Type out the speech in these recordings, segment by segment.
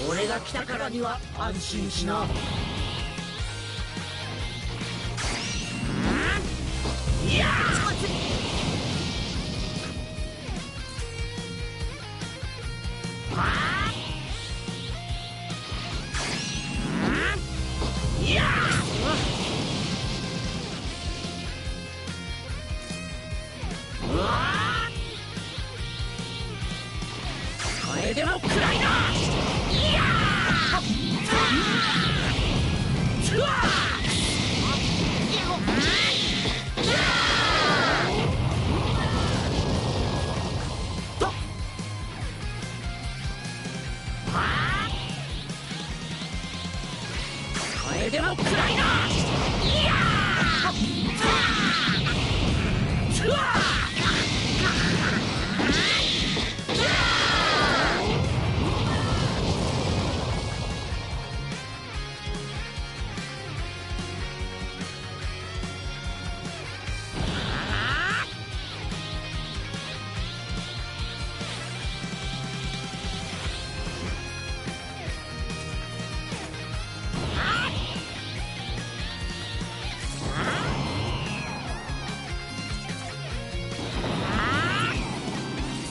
俺が来たからには安心しな。いやいやこれでもくらいな。これでもくらいな。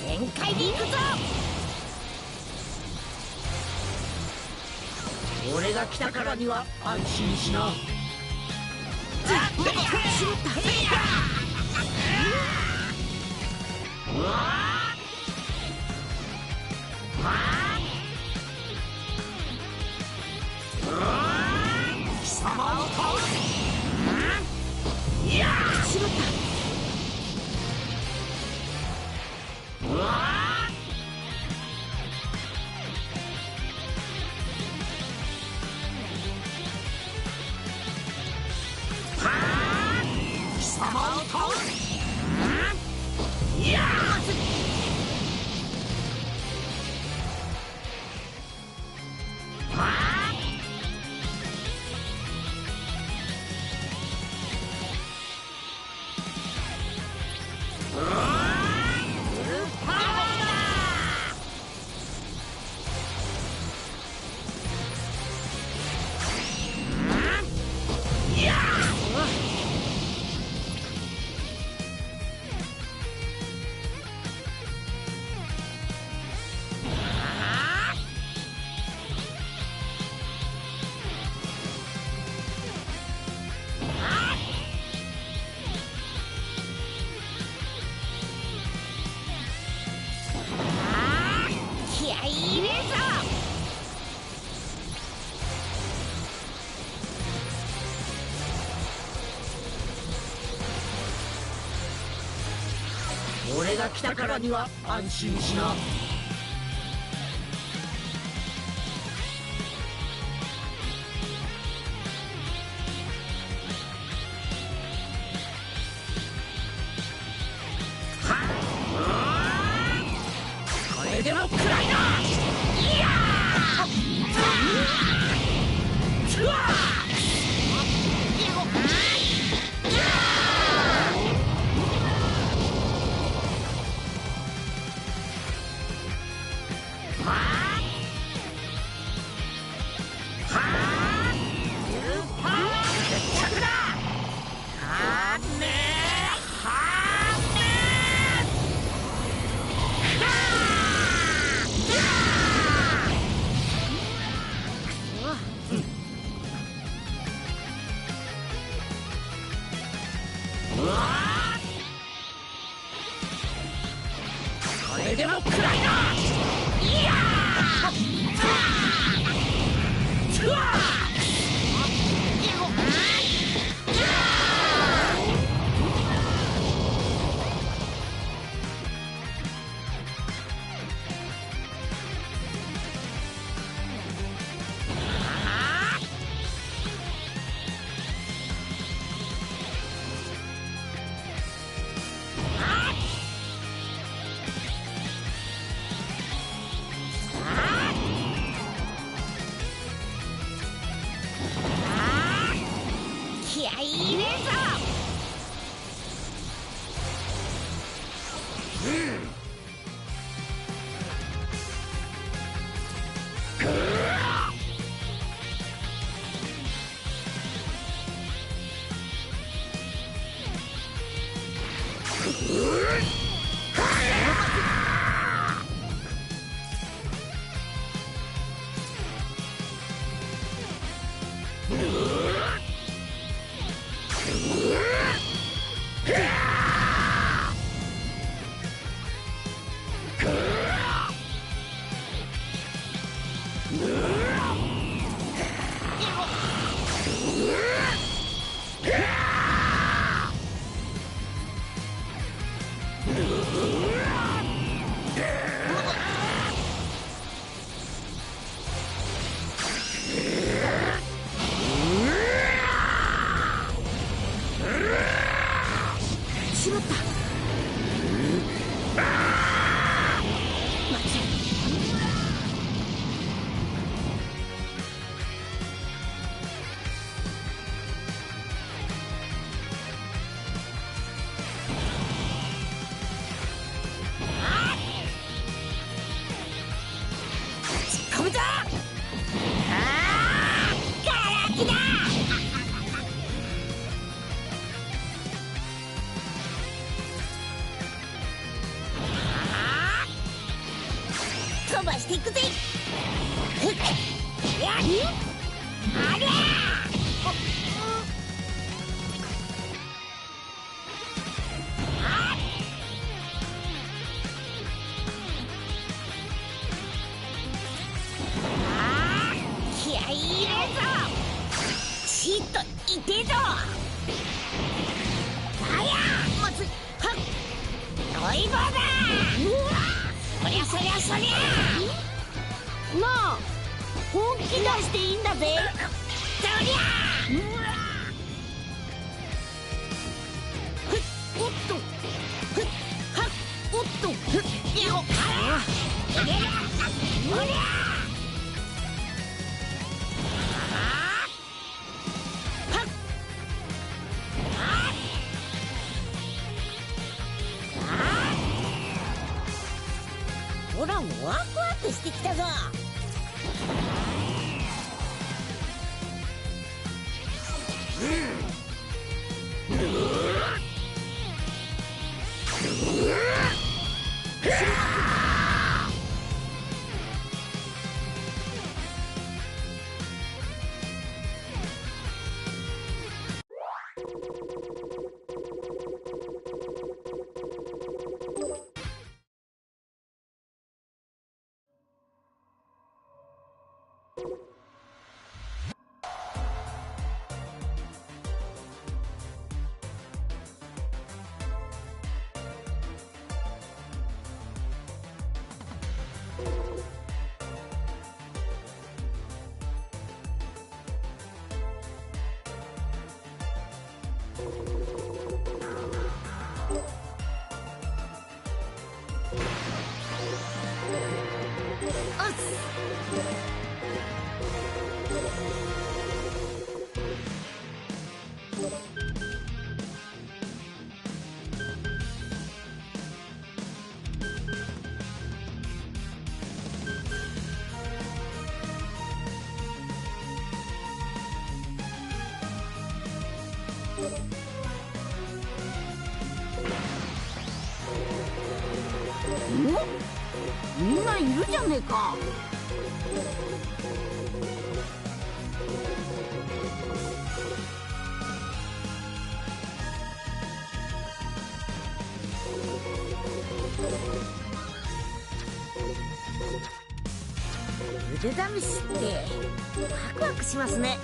全開でいくぞ。俺が来たからには安心しな。貴様を倒す。いやしまった。貴様を倒す。いや気合い入れるぞ。俺が来たからには安心しな。これでもくらいな。いやれでも食らいな。いやー、うわ気合い入れるぞ。しまった。突っ込むぞ。ガラキだ。飛ばしていくぜ。ふっやっありゃ気合い入れるぞ。シーッと痛えぞ。あやまずはっロイボーだ。そりゃそりゃそりゃなあ、本気出していいんだぜ。そりゃふっおっとふっはっおっとふっよっおりゃおりゃほらもうワクワクしてきたぞ。みんないるじゃねえか。腕試しってワクワクしますね。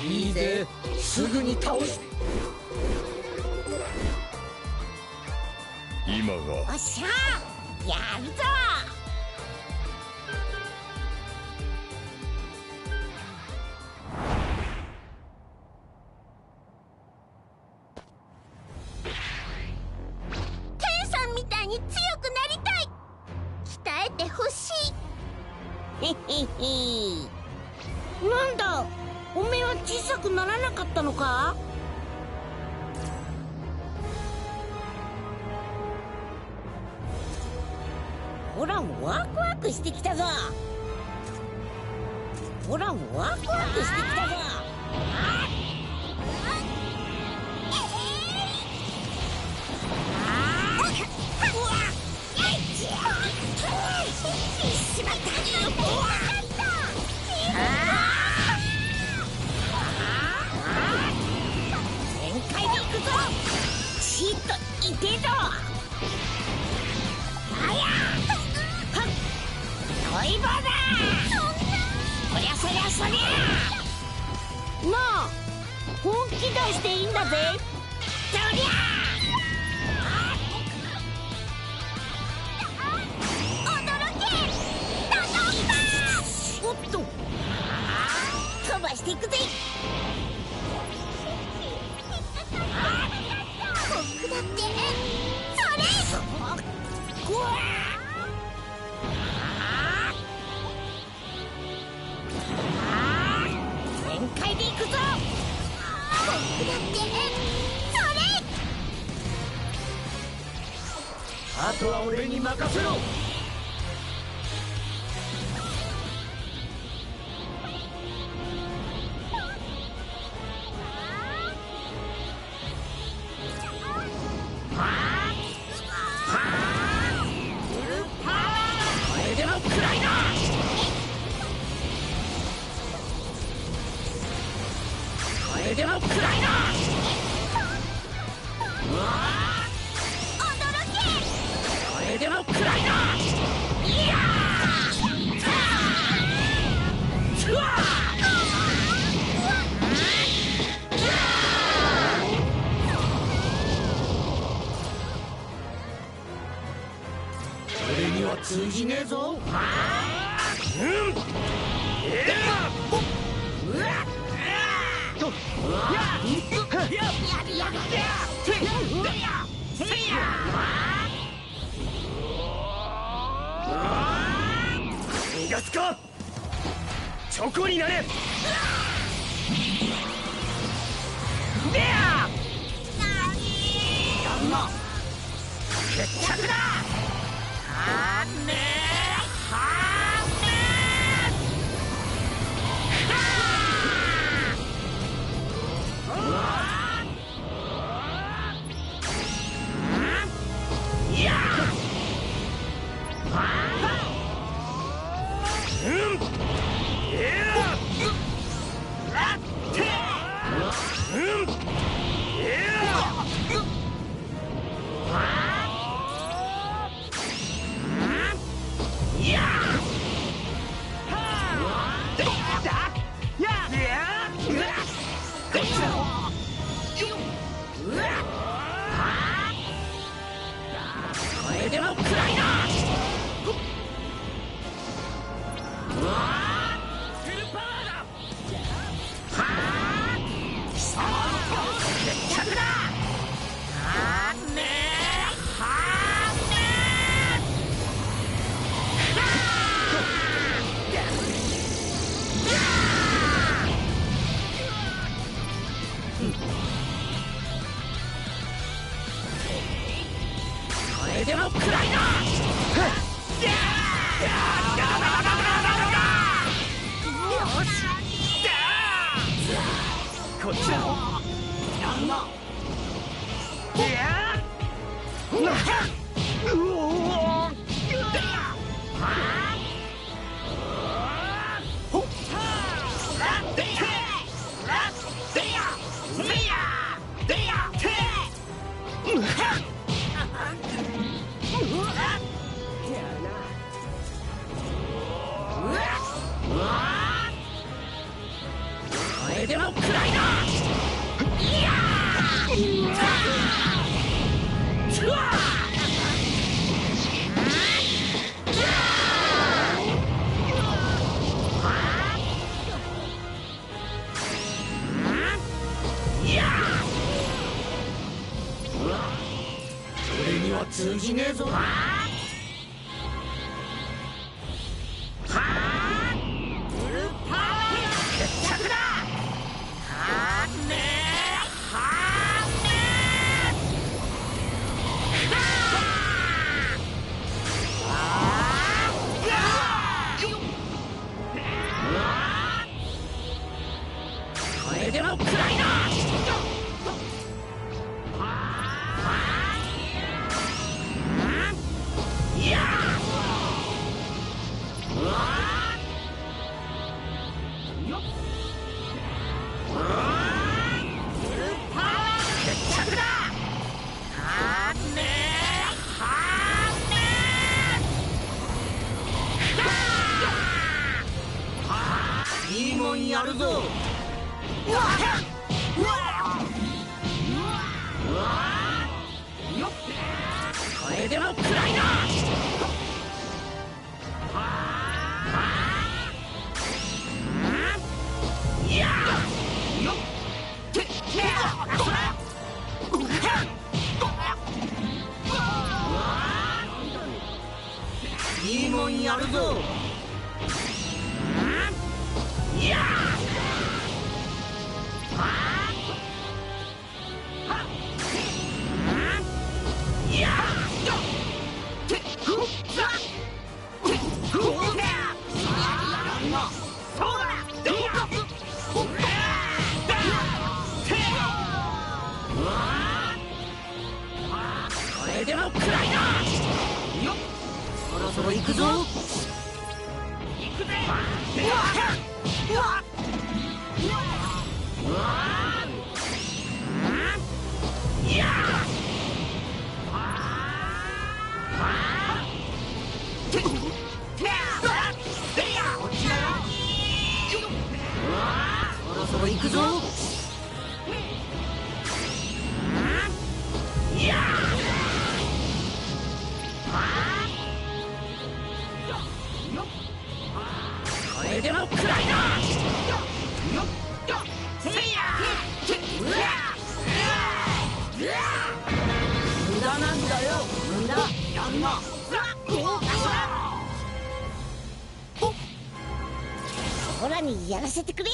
いいぜ、すぐに倒す。今がおっしゃー、やるぞ。天さんみたいに強くなりたい。鍛えてほしい。へへへ。なんだ、おめえは小さくならなかったのか？ほらもワクワクしてきたぞ。ほらもワクワクしてきたぞ。しまった。全開でいくぞ。シーッといてえぞ。あやはっ、トイボーだ。そりゃそりゃそりゃ。なあ、本気出していいんだぜ。そりゃおっと、飛ばしていくぜ。僕だってそれ。うわ全開でいくぞ。僕だってそれ。あとは俺に任せろ。これでもくらいな。驚け。これでもくらいな。いやー。うわ俺には通じねえぞ。逃がすか。チョコになれ。でや旦那決着だ。これでもくらいな。フルパワーだ。貴様の決着だ。これでもくらいな。こっちだ。やんな。これでもくらいな。俺には通じねえぞ。フルパワー決着だ。これでもくらいな。いいもんやるぞ。これでもくらいな。いいもんやるぞ。これでもくらいな。そろそろ行くぞ。行くぜ。そろそろ行くぞ。これでもくらいな。無駄なんだよ。無駄やんな。オラにやらせてくれ。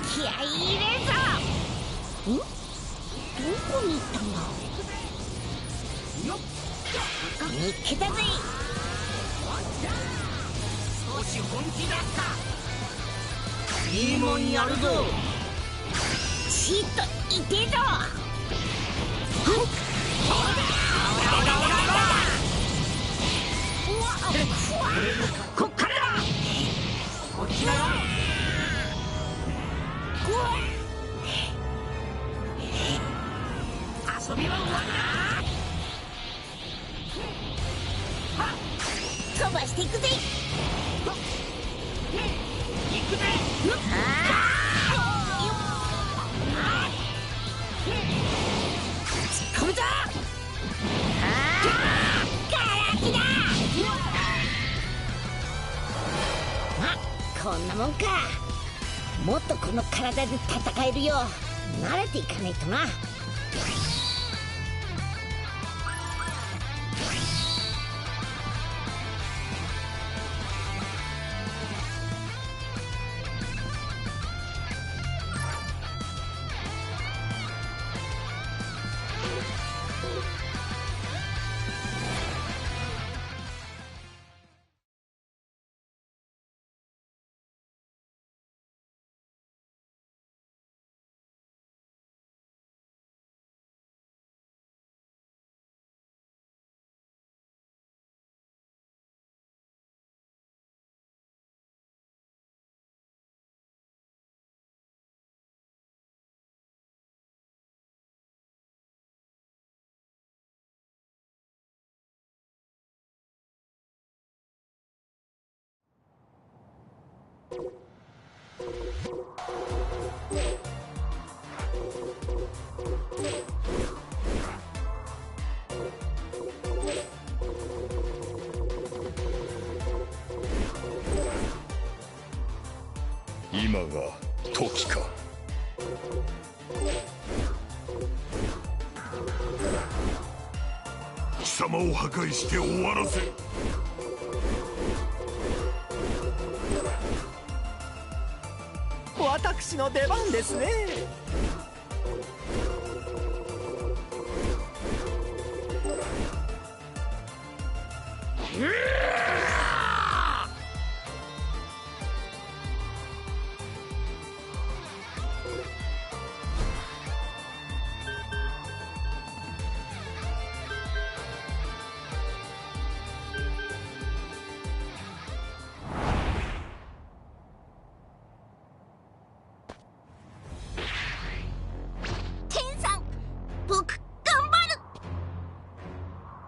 気合い入れるぞ。どこに行ったんだ。見っけたぜ。少し本気だった。いいもんやるぞ。ちっと痛えぞ。こっからだ。こっちだよ。遊びは終わりだ。飛ばしていくぜ。行くぜ。ああ。とこの体で戦えるよう慣れていかないとな。今が時か。貴様を破壊して終わらせる。私の出番ですね。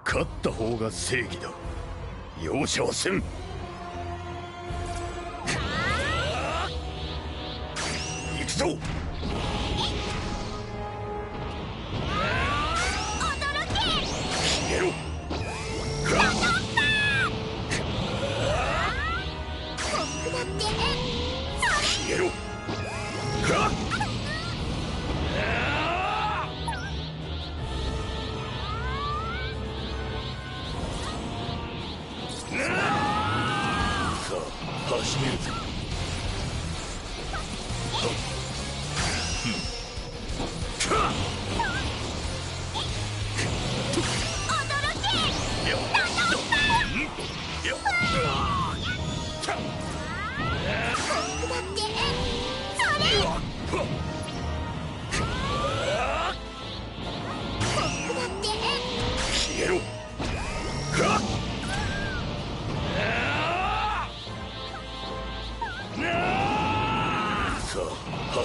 勝った方が正義だ。容赦はせん。行くぞ。消えろ。消えろ。始めるぞ。消えろ。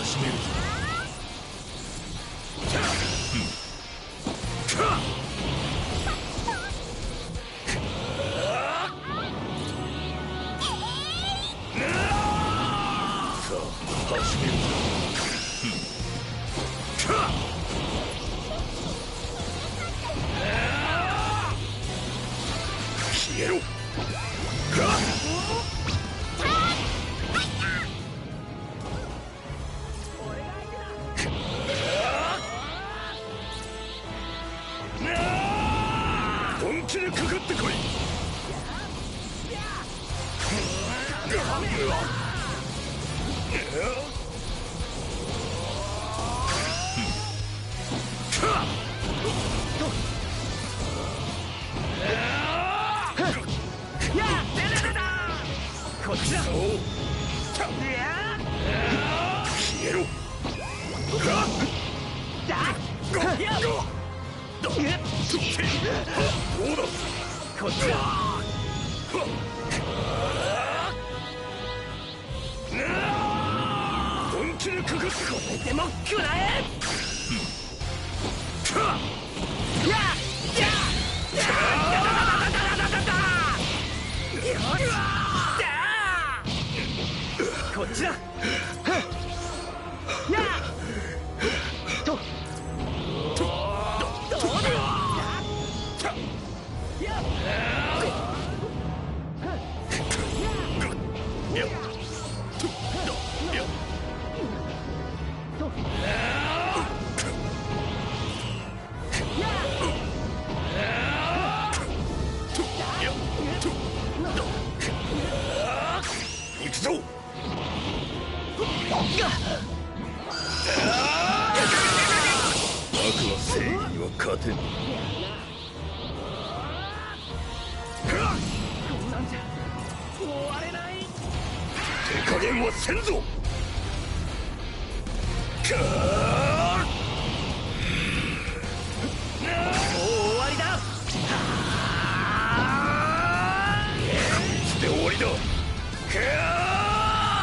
始めるぞ。始めるぞ。消えろ。本気でかかってこい。こっちだ。消えろ。どうだ。こっちだ。本気でかかってこれでも食らえ。こっちだ。勝てん。こんなんじゃ終われない。手加減はせんぞ。かあ、もう終わりだ。こいつで終わりだ。か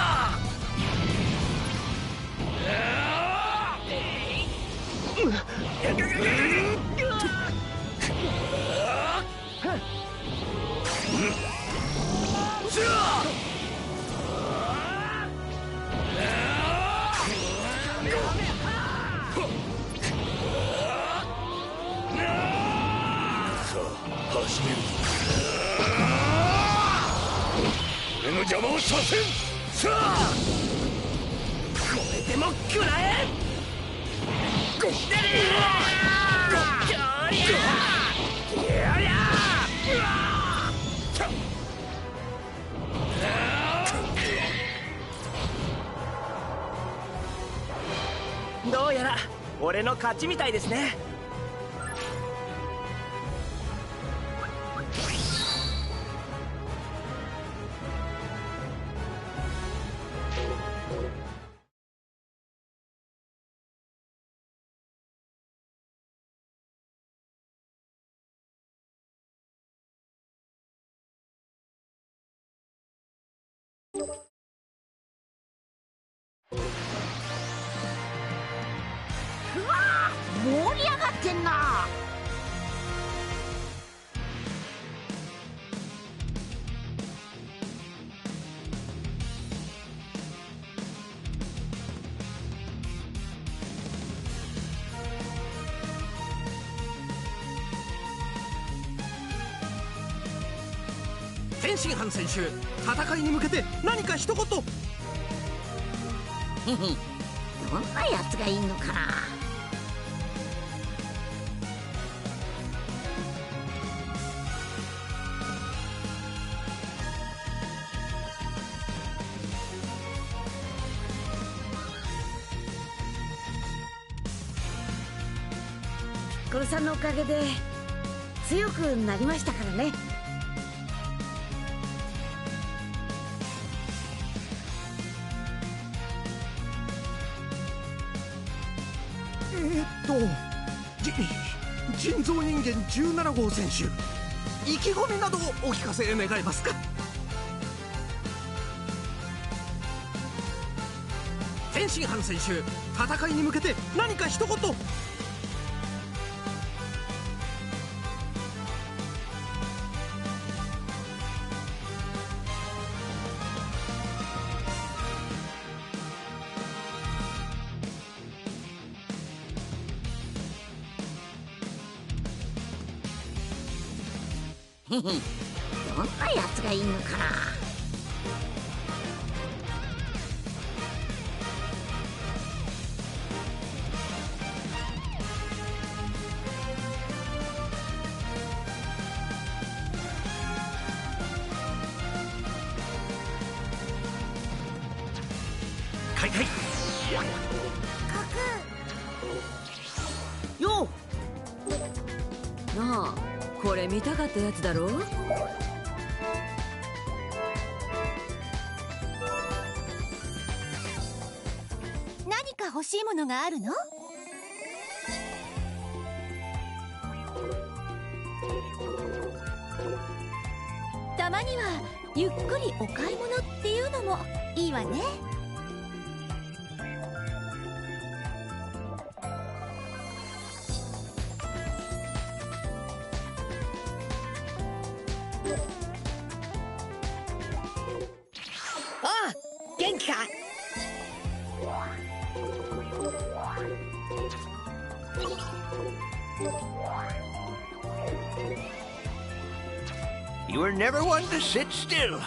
あ、始めるぞ。俺の邪魔をさせん。さあ、これでも食らえ。どうやら俺の勝ちみたいですね。うわー、盛り上がってんな。天津飯選手、戦いに向けて何か一言。へへ、どんなやつがいいのかな。ピッコロさんのおかげで強くなりましたからね。人造人間17号選手、意気込みなどをお聞かせ願えますか。天津飯選手、戦いに向けて何か一言。へへ、どんなやつがいいのかな。はいはい。よう。なあ、これ見たかったやつだろ。何か欲しいものがあるの？たまにはゆっくりお買い物っていうのもいいわね。ああ、元気か。You were never one to sit still.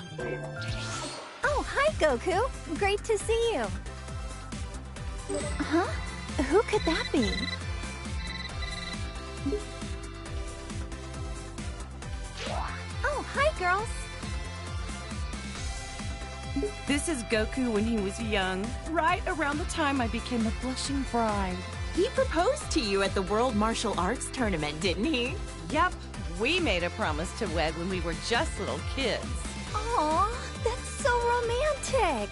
Oh, hi, Goku. Great to see you. Huh? Who could that be? Oh, hi, girls. This is Goku when he was young, right around the time I became a blushing bride. He proposed to you at the World Martial Arts Tournament, didn't he? Yep, we made a promise to wed when we were just little kids. Aw, that's so romantic.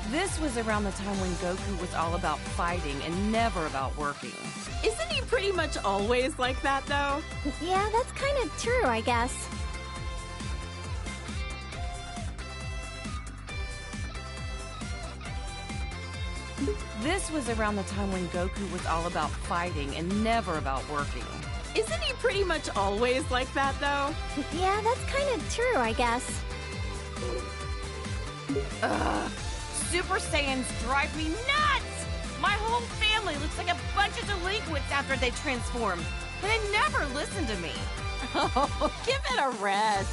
This was around the time when Goku was all about fighting and never about working. Isn't he pretty much always like that, though? Yeah, that's kind of true, I guess. This was around the time when Goku was all about fighting and never about working. Isn't he pretty much always like that, though? Yeah, that's kind of true, I guess. Super Saiyans drive me nuts! My whole family looks like a bunch of delinquents after they transform, but they never listen to me. Oh, give it a rest.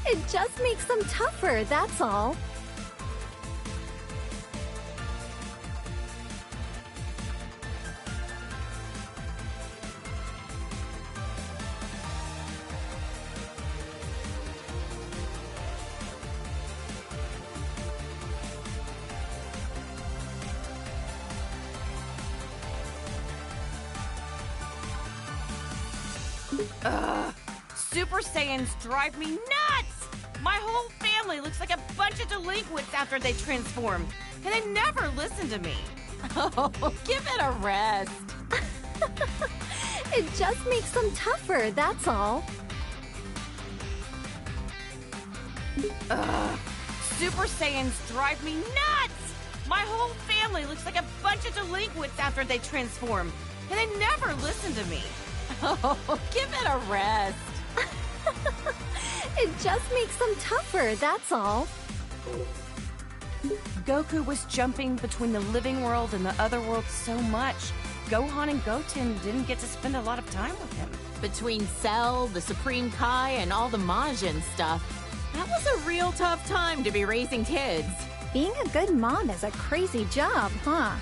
It just makes them tougher, that's all. Super Saiyans drive me nuts! My whole family looks like a bunch of delinquents after they transform, and they never listen to me. Oh, give it a rest. It just makes them tougher, that's all. Super Saiyans drive me nuts! My whole family looks like a bunch of delinquents after they transform, and they never listen to me. Oh, give it a rest. It just makes them tougher, that's all. Goku was jumping between the living world and the other world so much, Gohan and Goten didn't get to spend a lot of time with him. Between Cell, the Supreme Kai, and all the Majin stuff, that was a real tough time to be raising kids. Being a good mom is a crazy job, huh?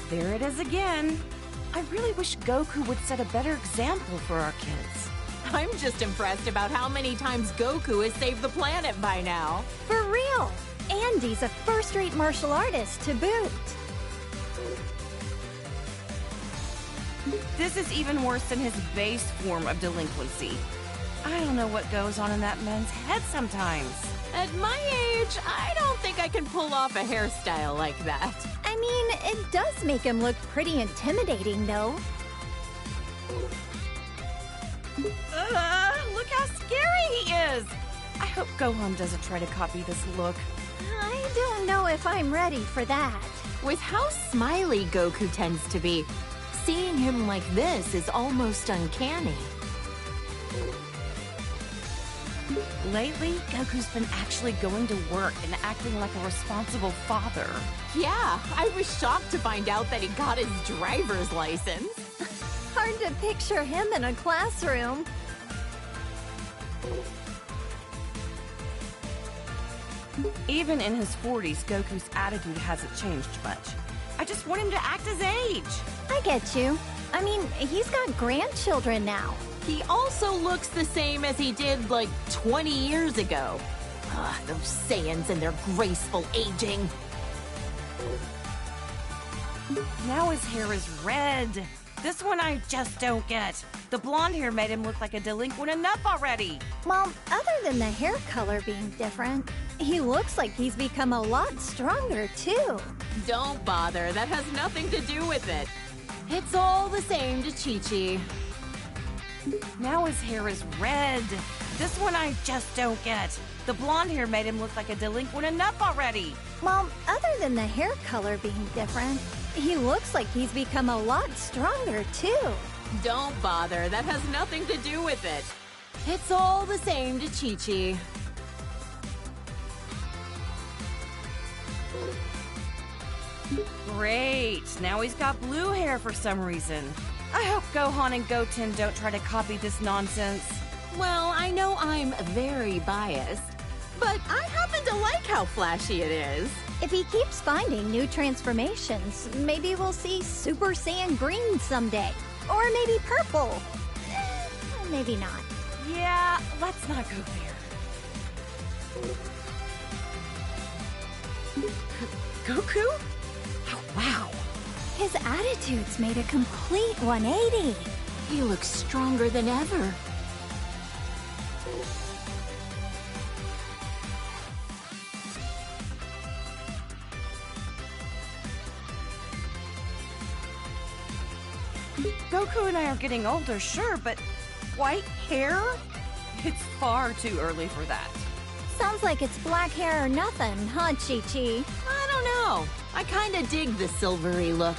There it is again. I really wish Goku would set a better example for our kids. I'm just impressed about how many times Goku has saved the planet by now. For real! And he's a first-rate martial artist to boot. This is even worse than his base form of delinquency. I don't know what goes on in that man's head sometimes. At my age, I don't think I can pull off a hairstyle like that. I mean, it does make him look pretty intimidating, though. Look how scary he is! I hope Gohan doesn't try to copy this look. I don't know if I'm ready for that. With how smiley Goku tends to be, seeing him like this is almost uncanny. Lately, Goku's been actually going to work and acting like a responsible father. Yeah, I was shocked to find out that he got his driver's license. Hard to picture him in a classroom. Even in his 40s, Goku's attitude hasn't changed much. I just want him to act his age. I get you. I mean, he's got grandchildren now. He also looks the same as he did, like, 20 years ago. Those Saiyans and their graceful aging. Now his hair is red. This one I just don't get. The blonde hair made him look like a delinquent enough already. Well, other than the hair color being different, he looks like he's become a lot stronger, too. Don't bother, that has nothing to do with it. It's all the same to Chi-Chi. Now his hair is red. This one I just don't get. The blonde hair made him look like a delinquent enough already. Well, other than the hair color being different, he looks like he's become a lot stronger, too. Don't bother, that has nothing to do with it. It's all the same to Chi-Chi. Great, now he's got blue hair for some reason. I hope Gohan and Goten don't try to copy this nonsense. Well, I know I'm very biased, but I happen to like how flashy it is. If he keeps finding new transformations, maybe we'll see Super Saiyan Green someday. Or maybe purple. Maybe not. Yeah, let's not go there. Goku? Oh, wow. His attitude's made a complete 180. He looks stronger than ever. Goku and I are getting older, sure, but white hair? It's far too early for that. Sounds like it's black hair or nothing, huh, Chi-Chi? I don't know. I kinda dig the silvery look.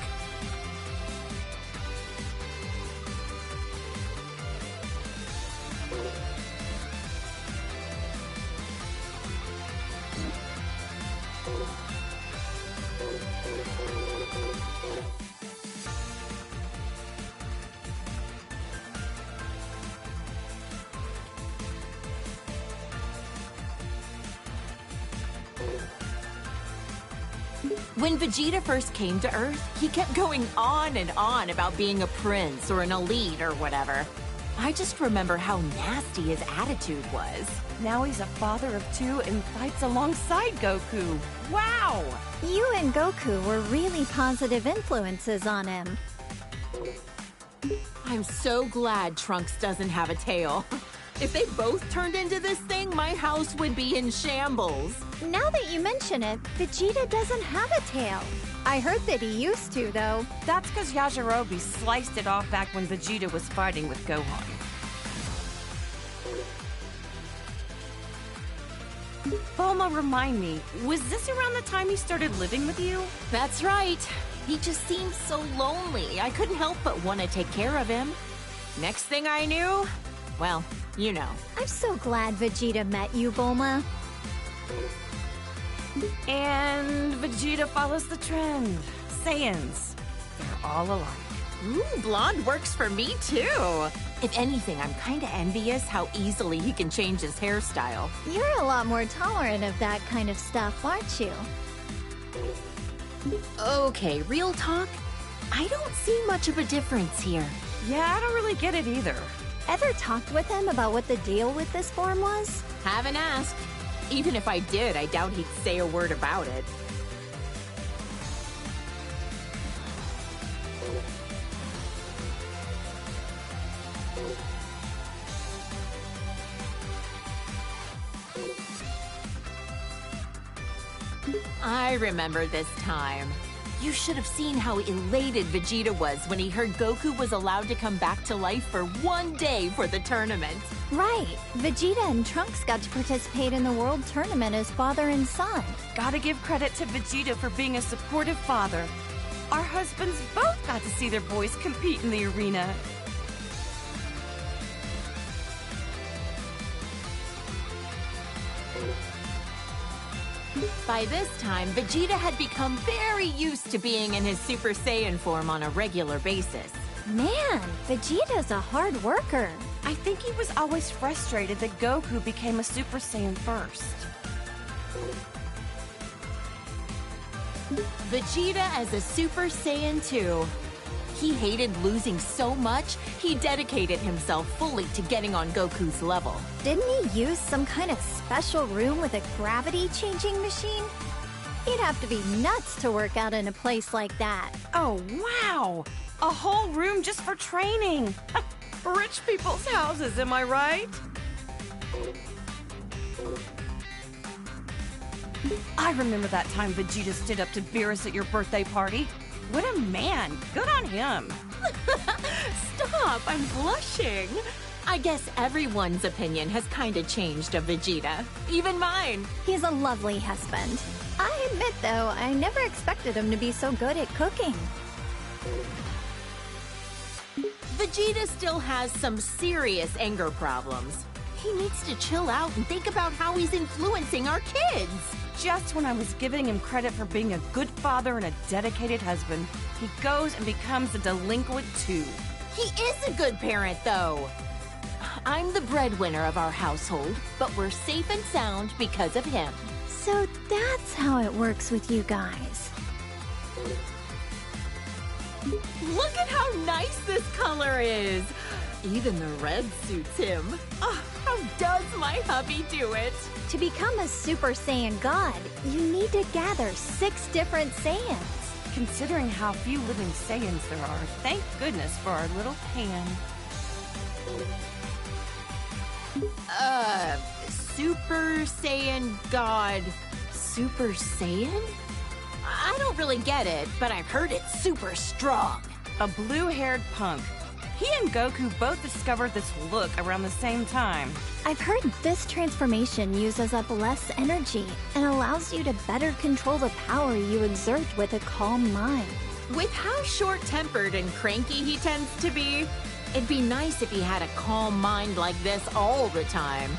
When Vegeta first came to Earth, he kept going on and on about being a prince or an elite or whatever. I just remember how nasty his attitude was. Now he's a father of two and fights alongside Goku. Wow! You and Goku were really positive influences on him. I'm so glad Trunks doesn't have a tail. If they both turned into this thing, my house would be in shambles. Now that you mention it, Vegeta doesn't have a tail. I heard that he used to, though. That's because Yajirobe sliced it off back when Vegeta was fighting with Gohan. Bulma, remind me, was this around the time he started living with you? That's right. He just seemed so lonely. I couldn't help but want to take care of him. Next thing I knew, well, you know. I'm so glad Vegeta met you, Bulma. And Vegeta follows the trend. Saiyans, they're all alike. Ooh, blonde works for me too. If anything, I'm kinda envious how easily he can change his hairstyle. You're a lot more tolerant of that kind of stuff, aren't you? Okay, real talk. I don't see much of a difference here. Yeah, I don't really get it either. Ever talked with him about what the deal with this form was? Haven't asked. Even if I did, I doubt he'd say a word about it. I remember this time. You should have seen how elated Vegeta was when he heard Goku was allowed to come back to life for one day for the tournament. Right. Vegeta and Trunks got to participate in the World Tournament as father and son. Gotta give credit to Vegeta for being a supportive father. Our husbands both got to see their boys compete in the arena. By this time, Vegeta had become very used to being in his Super Saiyan form on a regular basis. Man, Vegeta's a hard worker. I think he was always frustrated that Goku became a Super Saiyan first. Vegeta as a Super Saiyan 2. He hated losing so much, he dedicated himself fully to getting on Goku's level. Didn't he use some kind of special room with a gravity-changing machine? He'd have to be nuts to work out in a place like that. Oh, wow! A whole room just for training! Rich people's houses, am I right? I remember that time Vegeta stood up to Beerus at your birthday party. What a man! Good on him! Stop, I'm blushing. I guess everyone's opinion has kinda changed of Vegeta. Even mine. He's a lovely husband. I admit, though, I never expected him to be so good at cooking. Vegeta still has some serious anger problems. He needs to chill out and think about how he's influencing our kids. Just when I was giving him credit for being a good father and a dedicated husband, he goes and becomes a delinquent too. He is a good parent, though. I'm the breadwinner of our household, but we're safe and sound because of him. So that's how it works with you guys. Look at how nice this color is. Even the red suits him. Oh, how does my hubby do it? To become a Super Saiyan God, you need to gather 6 different Saiyans. Considering how few living Saiyans there are, thank goodness for our little pan. Super Saiyan God. Super Saiyan? I don't really get it, but I've heard it's super strong. A blue-haired punk. He and Goku both discovered this look around the same time. I've heard this transformation uses up less energy and allows you to better control the power you exert with a calm mind. With how short-tempered and cranky he tends to be, it'd be nice if he had a calm mind like this all the time.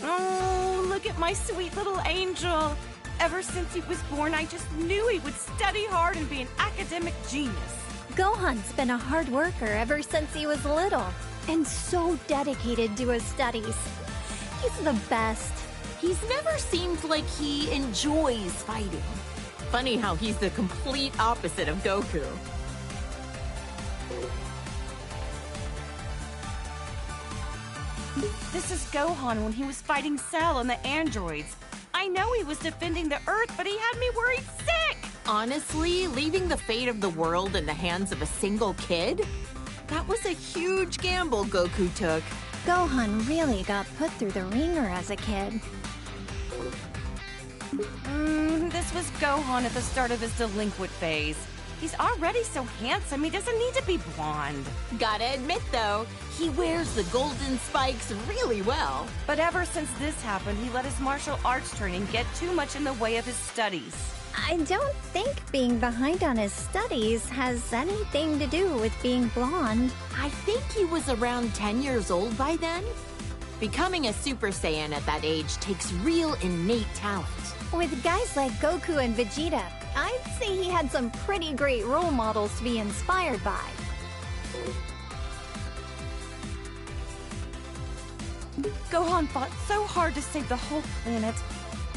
Oh, look at my sweet little angel. Ever since he was born, I just knew he would study hard and be an academic genius. Gohan's been a hard worker ever since he was little, and so dedicated to his studies. He's the best. He's never seemed like he enjoys fighting. Funny how he's the complete opposite of Goku. This is Gohan when he was fighting Cell and the androids. I know he was defending the Earth, but he had me worried sick! Honestly, leaving the fate of the world in the hands of a single kid? That was a huge gamble Goku took. Gohan really got put through the ringer as a kid. This was Gohan at the start of his delinquent phase. He's already so handsome, he doesn't need to be blonde. Gotta admit, though, he wears the golden spikes really well. But ever since this happened, he let his martial arts training get too much in the way of his studies. I don't think being behind on his studies has anything to do with being blonde. I think he was around 10 years old by then. Becoming a Super Saiyan at that age takes real innate talent. With guys like Goku and Vegeta, I'd say he had some pretty great role models to be inspired by. Gohan fought so hard to save the whole planet.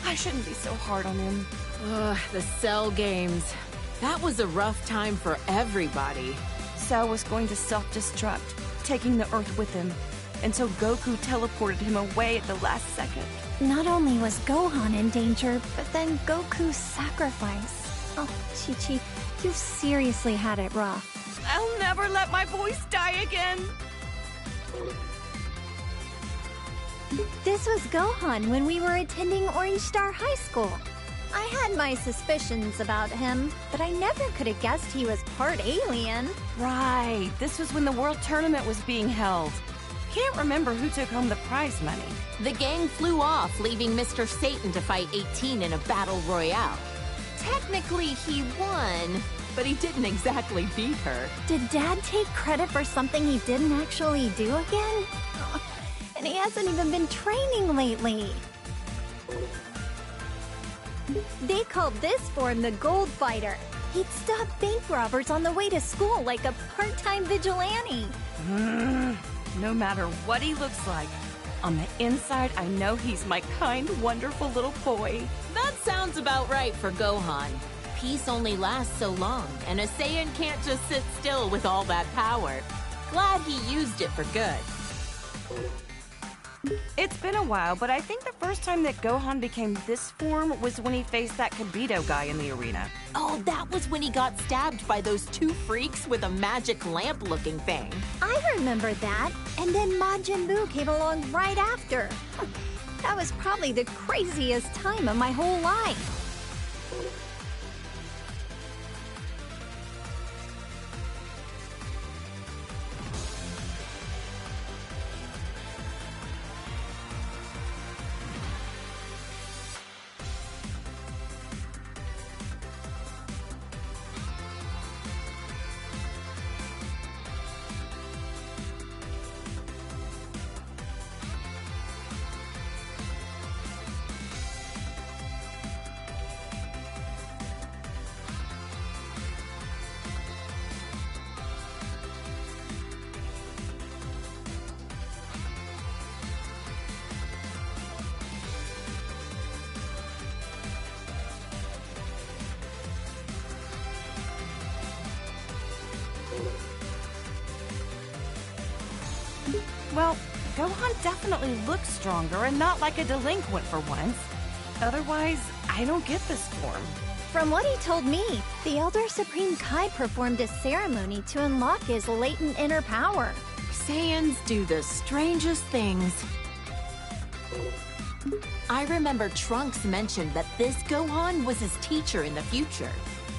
I shouldn't be so hard on him. Ugh, the Cell games. That was a rough time for everybody. Cell was going to self-destruct, taking the Earth with him, until Goku teleported him away at the last second. Not only was Gohan in danger, but then Goku's sacrifice. Oh, Chi-Chi, you seriously had it rough. I'll never let my voice die again. This was Gohan when we were attending Orange Star High School. I had my suspicions about him, but I never could have guessed he was part alien. Right, this was when the World Tournament was being held. Can't remember who took home the prize money. The gang flew off, leaving Mr. Satan to fight 18 in a battle royale. Technically, he won, but he didn't exactly beat her. Did Dad take credit for something he didn't actually do again? Oh, and he hasn't even been training lately. They called this form the Gold Fighter. He'd stop bank robbers on the way to school like a part-time vigilante. No matter what he looks like, on the inside, I know he's my kind, wonderful little boy. That sounds about right for Gohan. Peace only lasts so long, and a Saiyan can't just sit still with all that power. Glad he used it for good. It's been a while, but I think the first time that Gohan became this form was when he faced that Kibito guy in the arena. Oh, that was when he got stabbed by those 2 freaks with a magic lamp-looking thing. I remember that, and then Majin Buu came along right after. That was probably the craziest time of my whole life. Well, Gohan definitely looks stronger and not like a delinquent for once. Otherwise, I don't get this form. From what he told me, the Elder Supreme Kai performed a ceremony to unlock his latent inner power. Saiyans do the strangest things. I remember Trunks mentioned that this Gohan was his teacher in the future.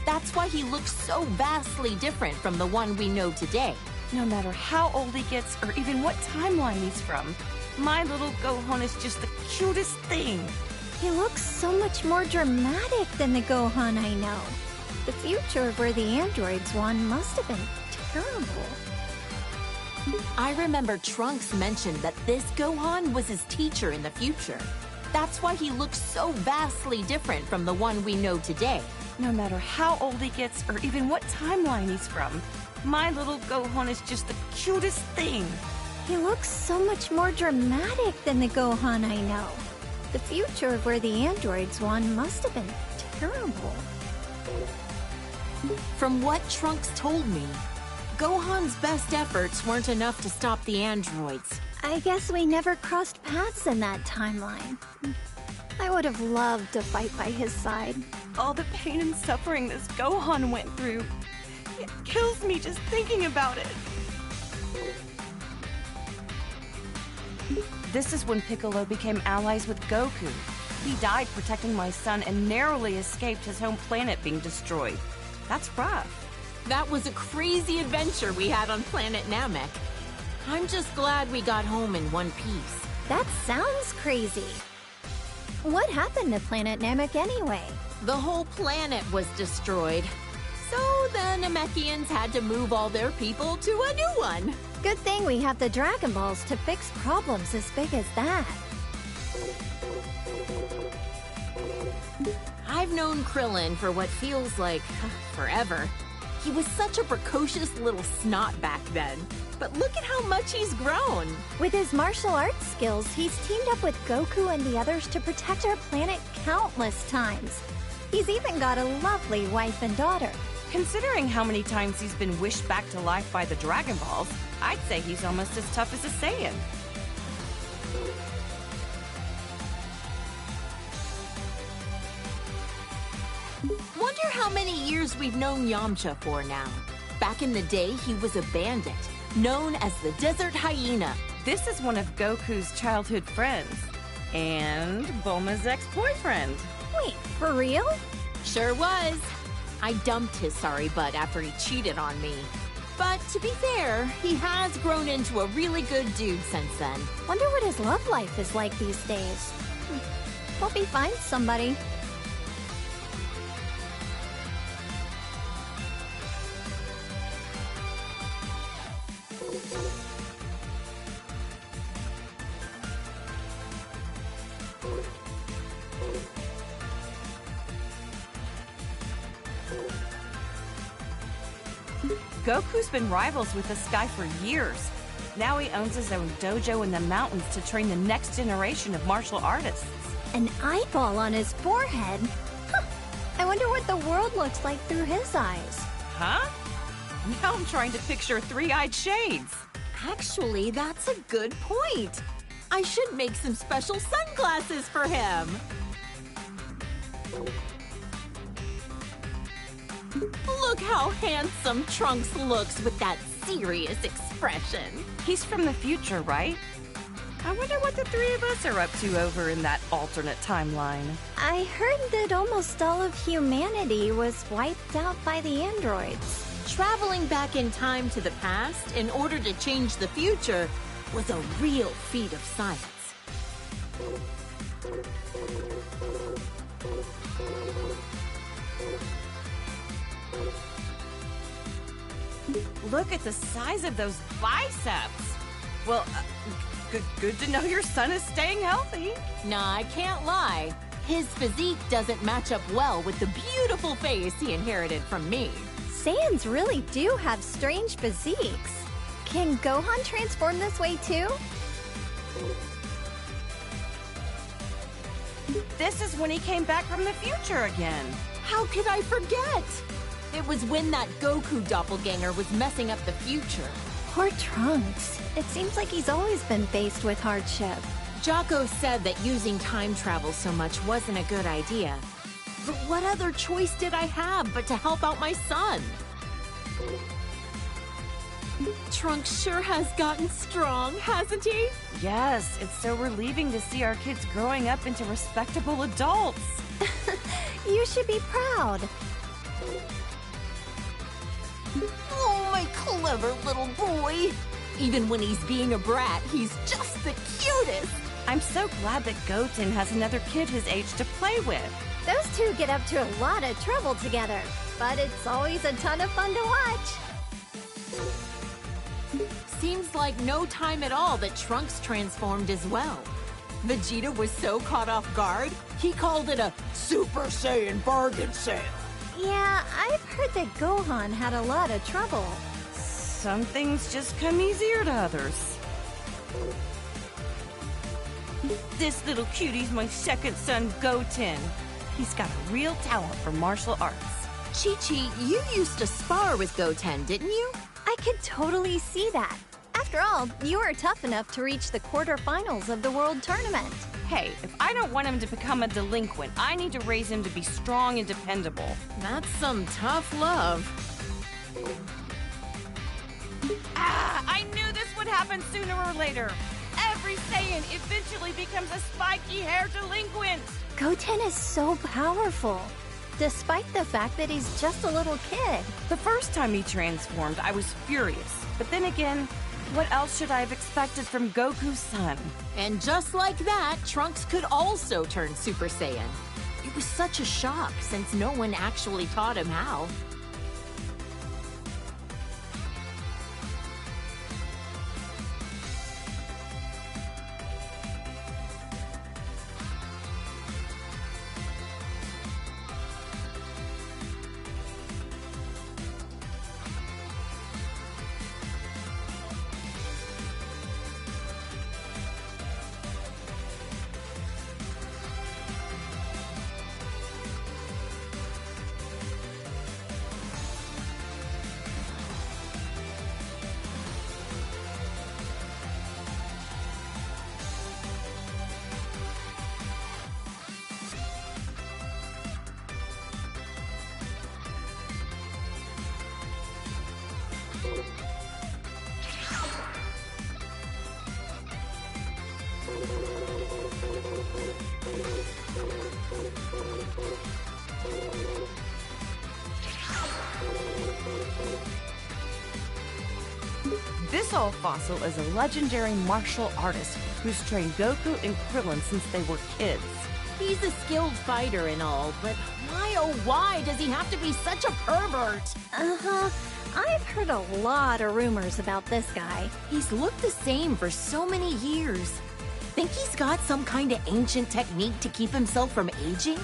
That's why he looks so vastly different from the one we know today. No matter how old he gets or even what timeline he's from, my little Gohan is just the cutest thing. He looks so much more dramatic than the Gohan I know. The future where the androids won must have been terrible. I remember Trunks mentioned that this Gohan was his teacher in the future. That's why he looks so vastly different from the one we know today. No matter how old he gets or even what timeline he's from, my little Gohan is just the cutest thing. He looks so much more dramatic than the Gohan I know. The future where the androids won must have been terrible. From what Trunks told me, Gohan's best efforts weren't enough to stop the androids. I guess we never crossed paths in that timeline. I would have loved to fight by his side. All the pain and suffering this Gohan went through, it kills me just thinking about it. This is when Piccolo became allies with Goku. He died protecting my son and narrowly escaped his home planet being destroyed. That's rough. That was a crazy adventure we had on planet Namek. I'm just glad we got home in one piece. That sounds crazy. What happened to planet Namek anyway? The whole planet was destroyed. So the Namekians had to move all their people to a new one. Good thing we have the Dragon Balls to fix problems as big as that. I've known Krillin for what feels like forever. He was such a precocious little snot back then. But look at how much he's grown. With his martial arts skills, he's teamed up with Goku and the others to protect our planet countless times. He's even got a lovely wife and daughter. Considering how many times he's been wished back to life by the Dragon Balls, I'd say he's almost as tough as a Saiyan. Wonder how many years we've known Yamcha for now. Back in the day, he was a bandit, known as the Desert Hyena. This is one of Goku's childhood friends. And Bulma's ex-boyfriend. Wait, for real? Sure was. I dumped his sorry butt after he cheated on me. But to be fair, he has grown into a really good dude since then. Wonder what his love life is like these days. Hope he finds somebody. Goku's been rivals with this guy for years. Now he owns his own dojo in the mountains to train the next generation of martial artists. An eyeball on his forehead? Huh. I wonder what the world looks like through his eyes. Huh? Now I'm trying to picture three-eyed shades. Actually, that's a good point. I should make some special sunglasses for him. Look how handsome Trunks looks with that serious expression. He's from the future, right? I wonder what the three of us are up to over in that alternate timeline. I heard that almost all of humanity was wiped out by the androids. Traveling back in time to the past in order to change the future was a real feat of science. Look at the size of those biceps. Well, good to know your son is staying healthy. Nah, I can't lie. His physique doesn't match up well with the beautiful face he inherited from me. Saiyans really do have strange physiques. Can Gohan transform this way too? This is when he came back from the future again. How could I forget? It was when that Goku doppelganger was messing up the future. Poor Trunks. It seems like he's always been faced with hardship. Jocko said that using time travel so much wasn't a good idea. But what other choice did I have but to help out my son? Trunks sure has gotten strong, hasn't he? Yes, it's so relieving to see our kids growing up into respectable adults. You should be proud. Oh, my clever little boy. Even when he's being a brat, he's just the cutest. I'm so glad that Goten has another kid his age to play with. Those two get up to a lot of trouble together, but it's always a ton of fun to watch. Seems like no time at all that Trunks transformed as well. Vegeta was so caught off guard, he called it a Super Saiyan bargain sale. Yeah, I've heard that Gohan had a lot of trouble. Some things just come easier to others. This little cutie's my second son, Goten. He's got a real talent for martial arts. Chi-Chi, you used to spar with Goten, didn't you? I could totally see that. After all, you were tough enough to reach the quarterfinals of the World Tournament. Hey, if I don't want him to become a delinquent, I need to raise him to be strong and dependable. That's some tough love. I knew this would happen sooner or later. Every Saiyan eventually becomes a spiky-haired delinquent. Goten is so powerful, despite the fact that he's just a little kid. The first time he transformed, I was furious. But then again, what else should I have expected from Goku's son? And just like that, Trunks could also turn Super Saiyan. It was such a shock since no one actually taught him how. This old fossil is a legendary martial artist who's trained Goku and Krillin since they were kids. He's a skilled fighter and all, but why oh why does he have to be such a pervert? Uh-huh. I've heard a lot of rumors about this guy. He's looked the same for so many years. Think he's got some kind of ancient technique to keep himself from aging?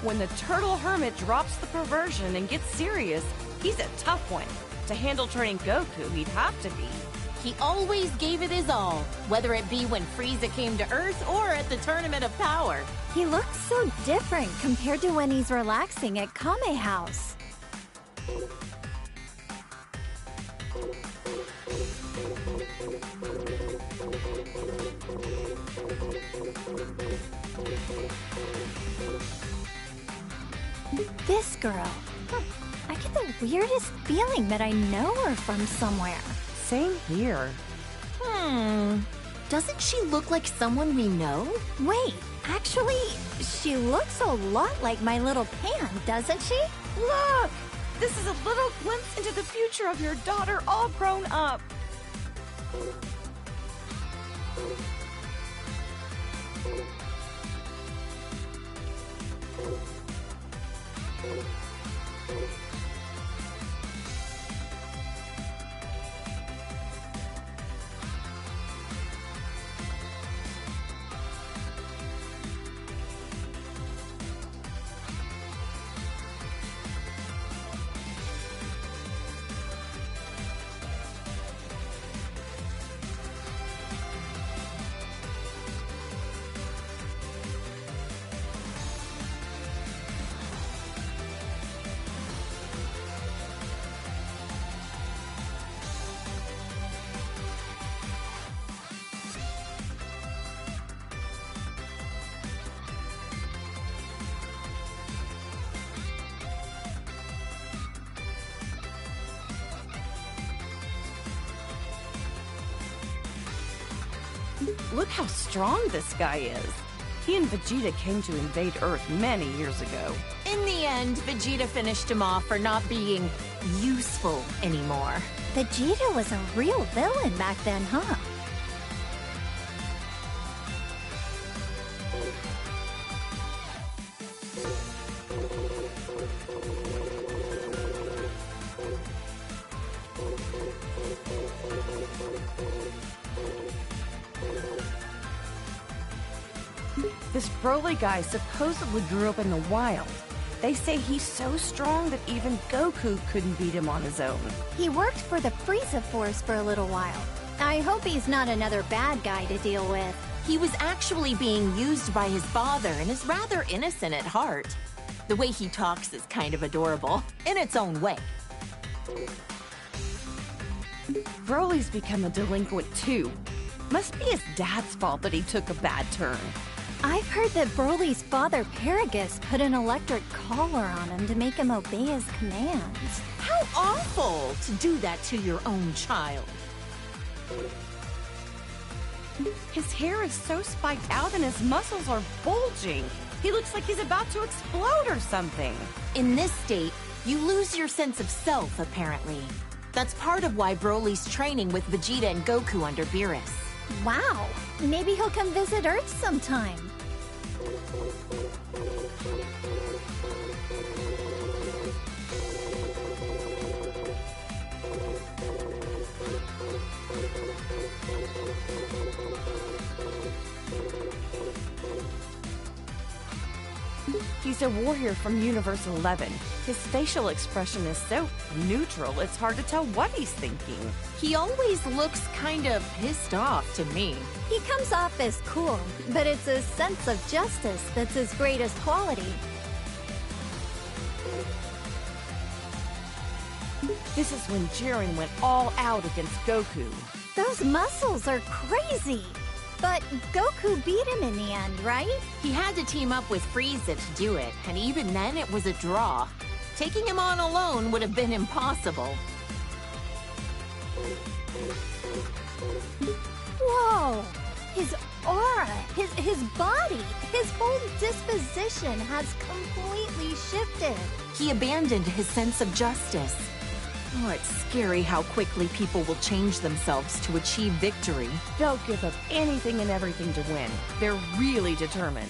When the turtle hermit drops the perversion and gets serious, he's a tough one. To handle training Goku, he'd have to be. He always gave it his all, whether it be when Frieza came to Earth or at the Tournament of Power. He looks so different compared to when he's relaxing at Kame House. This girl. I get the weirdest feeling that I know her from somewhere. Same here. Doesn't she look like someone we know? Wait, actually, she looks a lot like my little Pan, doesn't she? Look! This is a little glimpse into the future of your daughter all grown up. Look how strong this guy is. He and Vegeta came to invade Earth many years ago. In the end, Vegeta finished him off for not being useful anymore. Vegeta was a real villain back then, huh? This Broly guy supposedly grew up in the wild. They say he's so strong that even Goku couldn't beat him on his own. He worked for the Frieza Force for a little while. I hope he's not another bad guy to deal with. He was actually being used by his father and is rather innocent at heart. The way he talks is kind of adorable, in its own way. Broly's become a delinquent too. Must be his dad's fault that he took a bad turn. I've heard that Broly's father, Paragus, put an electric collar on him to make him obey his commands. How awful to do that to your own child. His hair is so spiked out and his muscles are bulging. He looks like he's about to explode or something. In this state, you lose your sense of self, apparently. That's part of why Broly's training with Vegeta and Goku under Beerus. Wow, maybe he'll come visit Earth sometime. He's a warrior from Universe 11. His facial expression is so neutral, it's hard to tell what he's thinking. He always looks kind of pissed off to me. He comes off as cool, but it's his sense of justice that's his greatest quality. This is when Jiren went all out against Goku. Those muscles are crazy! But Goku beat him in the end, right? He had to team up with Frieza to do it, and even then it was a draw. Taking him on alone would have been impossible. Whoa! His aura, his body, his whole disposition has completely shifted. He abandoned his sense of justice. Oh, it's scary how quickly people will change themselves to achieve victory. They'll give up anything and everything to win. They're really determined.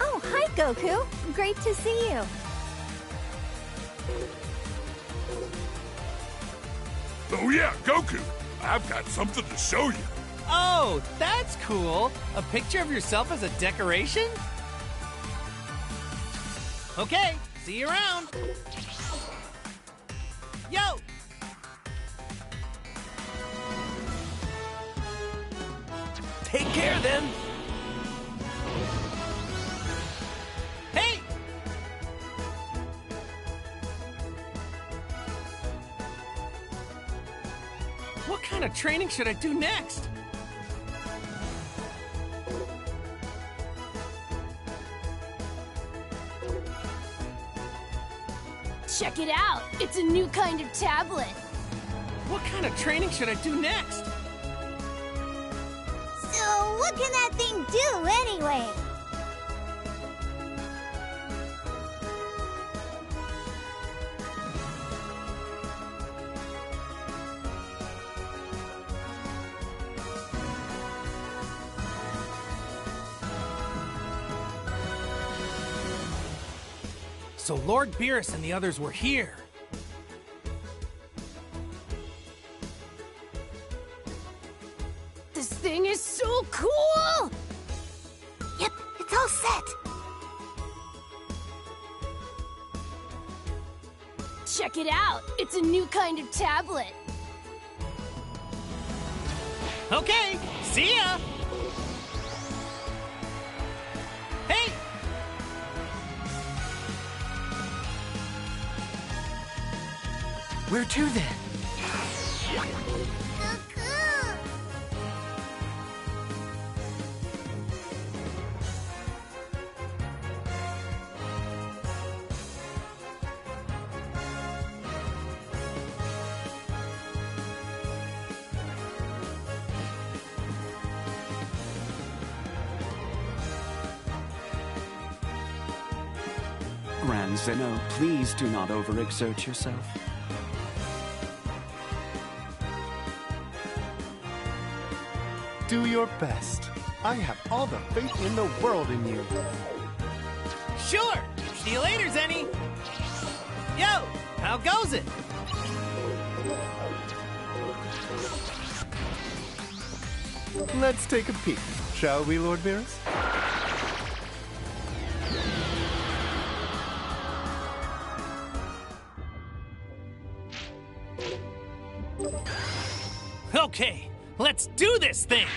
Oh, hi, Goku. Great to see you. Oh yeah, Goku! I've got something to show you. Oh, that's cool. A picture of yourself as a decoration? Okay, see you around. Yo! Take care then. Hey! What kind of training should I do next? Check it out! It's a new kind of tablet! What kind of training should I do next? So, what can that thing do anyway? So Lord Beerus and the others were here. This thing is so cool! Yep, it's all set. Check it out! It's a new kind of tablet! Okay, see ya! Hey! Where to then? Grand Zeno, please do not overexert yourself. Do your best. I have all the faith in the world in you. Sure! See you later, Zenny! Yo! How goes it? Let's take a peek, shall we, Lord Beerus? Okay, let's do this thing!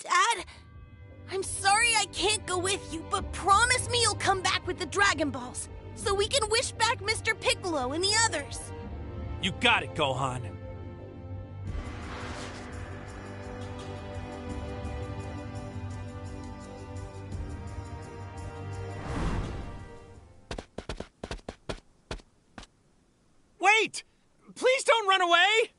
Dad, I'm sorry I can't go with you, but promise me you'll come back with the Dragon Balls so we can wish back Mr. Piccolo and the others. You got it, Gohan. Wait! Please don't run away!